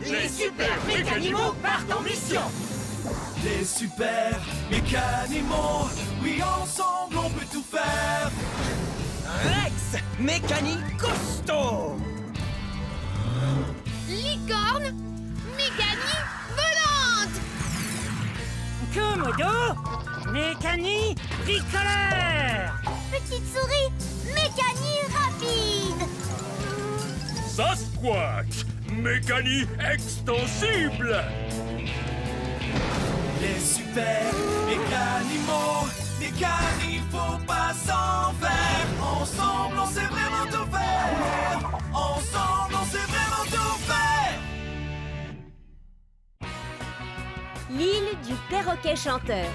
Les super mécanimaux partent en mission. Les super mécanimaux, oui ensemble on peut tout faire. Rex, mécanique costaud. Licorne, mécanique volante. Komodo, mécanique bricoleur. Petite souris, mécanique rapide. Sasquatch, mécanique extensible. Les super mécanimaux, mécaniques faut pas s'en faire. Ensemble on sait vraiment tout faire. Ensemble on sait vraiment tout faire. L'île du perroquet chanteur.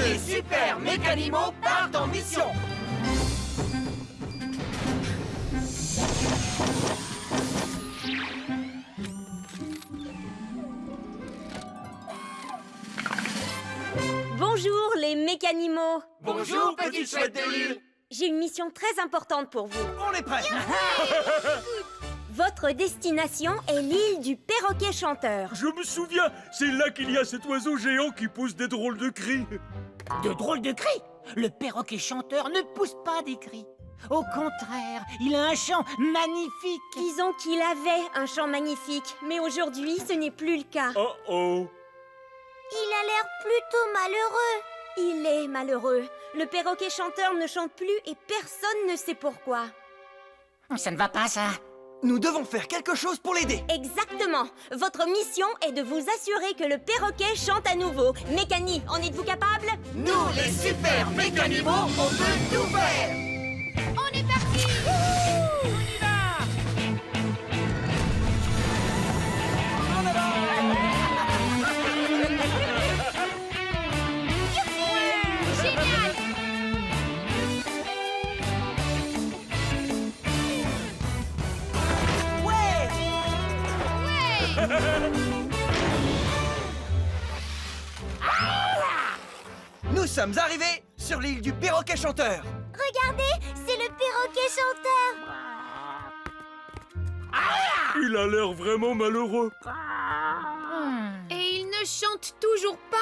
Les super mécanimaux partent en mission. Bonjour les mécanimaux. Bonjour, petite chouette de l'île. J'ai une mission très importante pour vous. On est prêts. Votre destination est l'île du perroquet chanteur. Je me souviens, c'est là qu'il y a cet oiseau géant qui pousse des drôles de cris. De drôles de cris. Le perroquet chanteur ne pousse pas des cris. Au contraire, il a un chant magnifique. Disons qu'il avait un chant magnifique, mais aujourd'hui ce n'est plus le cas. Oh oh. Il a l'air plutôt malheureux. Il est malheureux. Le perroquet chanteur ne chante plus et personne ne sait pourquoi. Ça ne va pas, ça. Nous devons faire quelque chose pour l'aider. Exactement. Votre mission est de vous assurer que le perroquet chante à nouveau. Mécanie, en êtes-vous capable? Nous, les super mécanimaux, on peut tout faire. On est parti. Génial. Nous sommes arrivés sur l'île du perroquet chanteur. Regardez, c'est le perroquet chanteur. Il a l'air vraiment malheureux. Et il ne chante toujours pas.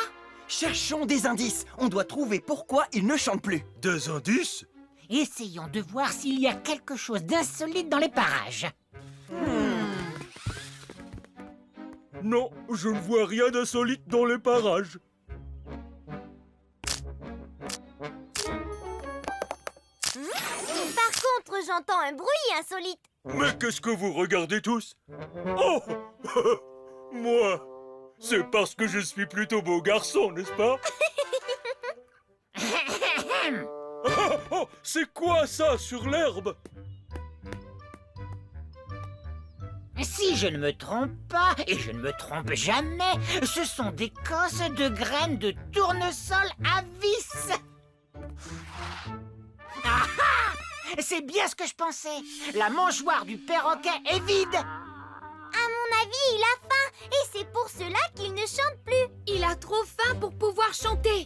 Cherchons des indices. On doit trouver pourquoi il ne chante plus. Des indices? Essayons de voir s'il y a quelque chose d'insolite dans les parages. Non, je ne vois rien d'insolite dans les parages. Par contre, j'entends un bruit insolite. Mais qu'est-ce que vous regardez tous? Oh! Moi! C'est parce que je suis plutôt beau garçon, n'est-ce pas? Oh, c'est quoi ça sur l'herbe? Si je ne me trompe pas, et je ne me trompe jamais, ce sont des cosses de graines de tournesol à vis. Ah ah! C'est bien ce que je pensais. La mangeoire du perroquet est vide. À mon avis, il a faim. Et c'est pour cela qu'il ne chante plus. Il a trop faim pour pouvoir chanter.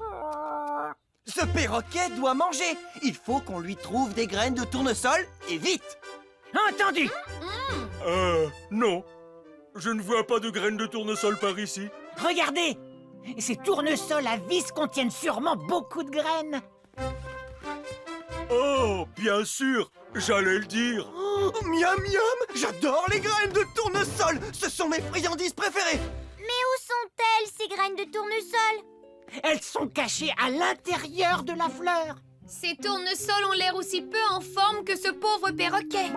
Ce perroquet doit manger. Il faut qu'on lui trouve des graines de tournesol et vite. Entendu. Non. Je ne vois pas de graines de tournesol par ici. Regardez. Ces tournesols à vis contiennent sûrement beaucoup de graines. Oh, bien sûr, j'allais le dire. Oh, miam miam. J'adore les graines de tournesol. Ce sont mes friandises préférées. Mais où sont-elles, ces graines de tournesol? Elles sont cachées à l'intérieur de la fleur. Ces tournesols ont l'air aussi peu en forme que ce pauvre perroquet.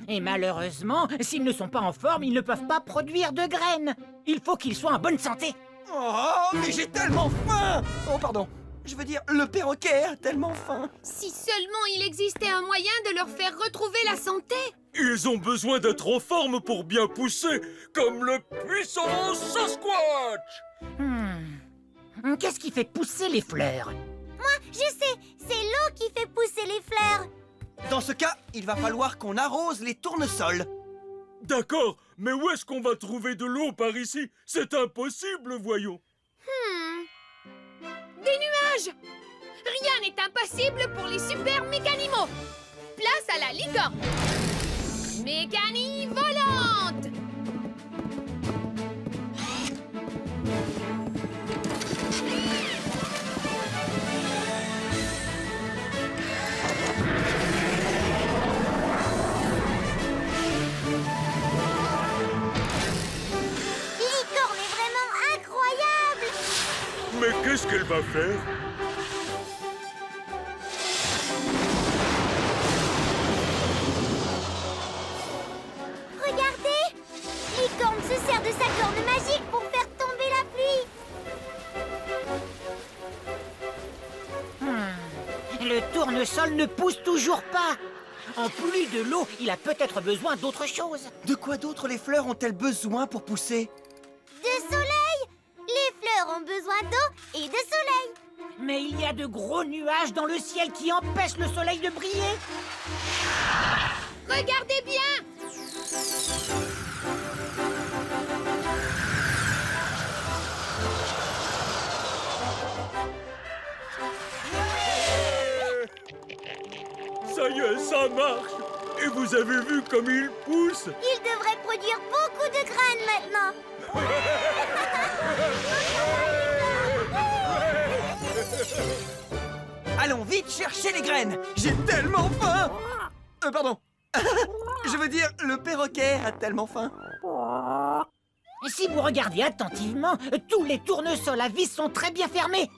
Et malheureusement, s'ils ne sont pas en forme, ils ne peuvent pas produire de graines. Il faut qu'ils soient en bonne santé. Oh, mais j'ai tellement faim. Oh, pardon. Je veux dire, le perroquet a tellement faim. Si seulement il existait un moyen de leur faire retrouver la santé. Ils ont besoin d'être en forme pour bien pousser, comme le puissant Sasquatch. Qu'est-ce qui fait pousser les fleurs? Moi, je sais, c'est l'eau qui fait pousser les fleurs. Dans ce cas, il va falloir qu'on arrose les tournesols. D'accord, mais où est-ce qu'on va trouver de l'eau par ici? C'est impossible, voyons. courage! Rien n'est impossible pour les super mécanimaux! Place à la licorne! Mécanie volante! Licorne est vraiment incroyable! Mais qu'est-ce qu'elle va faire? Regardez! Licorne se sert de sa corne magique pour faire tomber la pluie! Le tournesol ne pousse toujours pas. En plus de l'eau, il a peut-être besoin d'autre chose. De quoi d'autre les fleurs ont-elles besoin pour pousser? De soleil! Les fleurs ont besoin d'eau et de soleil! Mais il y a de gros nuages dans le ciel qui empêchent le soleil de briller. Regardez bien! Ça y est, ça marche! Et vous avez vu comme il pousse? Il devrait produire beaucoup de graines maintenant! Allons vite chercher les graines! J'ai tellement faim! Pardon. Je veux dire, le perroquet a tellement faim. Si vous regardez attentivement, tous les tournesols à vis sont très bien fermés.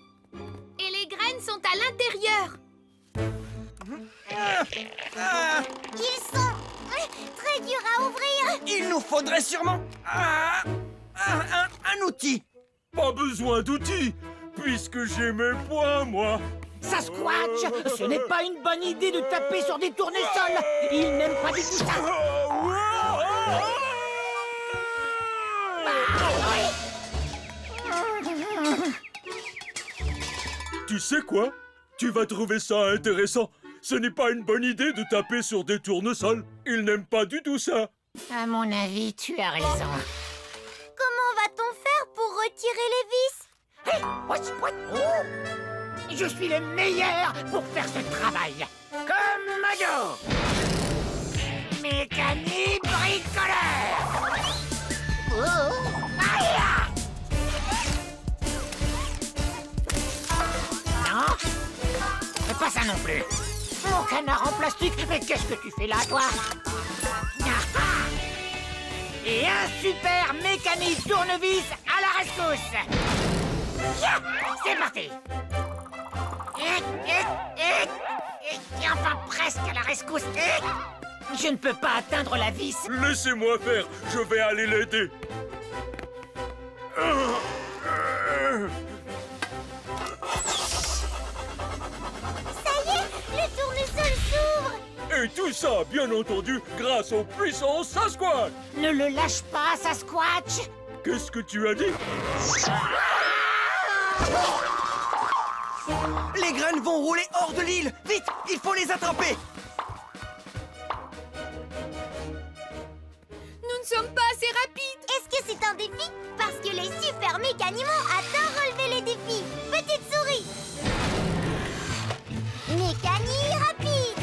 Et les graines sont à l'intérieur! Ils sont très durs à ouvrir! Il nous faudrait sûrement un outil. Pas besoin d'outils, puisque j'ai mes poings, moi. Sasquatch, ce n'est pas une bonne idée de taper sur des tournesols. Ils n'aiment pas du tout ça. Tu sais quoi? Tu vas trouver ça intéressant. Ce n'est pas une bonne idée de taper sur des tournesols. Ils n'aiment pas du tout ça. À mon avis, tu as raison. Comment va-t-on faire pour retirer les vis? Je suis le meilleur pour faire ce travail. Commodo! Mécanie bricoleur! Oh! Aïe! Non? Pas ça non plus. Mon canard en plastique, mais qu'est-ce que tu fais là, toi? Ah, ah. Et un super mécanie tournevis à la rescousse! Yeah, c'est parti! Et enfin presque à la rescousse. Je ne peux pas atteindre la vis. Laissez-moi faire, je vais aller l'aider. Ça y est, le tournesol s'ouvre! Et tout ça, bien entendu, grâce aux puissances Sasquatch. Ne le lâche pas, Sasquatch. Qu'est-ce que tu as dit? Les graines vont rouler hors de l'île. Vite, il faut les attraper. Nous ne sommes pas assez rapides! Est-ce que c'est un défi? Parce que les super mécanimaux adorent relever les défis! Petite souris! Mécanie rapide!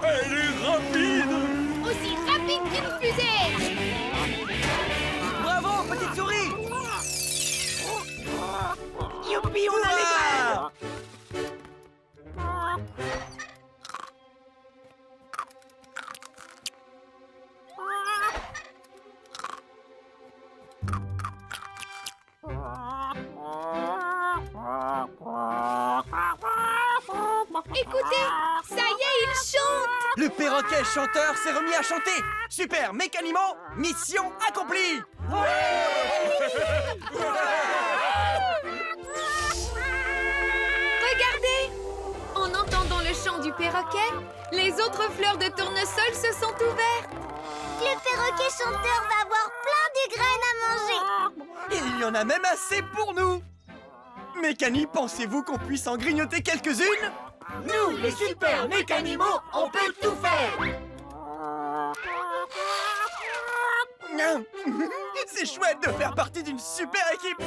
Elle est rapide. Aussi rapide qu'une fusée! Bravo, petite souris. Youpi, on a les graines. Écoutez, ça y est, il chante! Le perroquet chanteur s'est remis à chanter. Super mécaniment, mission accomplie. Regardez! En entendant le chant du perroquet, les autres fleurs de tournesol se sont ouvertes. Le perroquet chanteur va avoir plein de graines à manger. Il y en a même assez pour nous. Mécani, pensez-vous qu'on puisse en grignoter quelques-unes? Nous, les super mécanimaux, on peut tout faire. C'est chouette de faire partie d'une super équipe.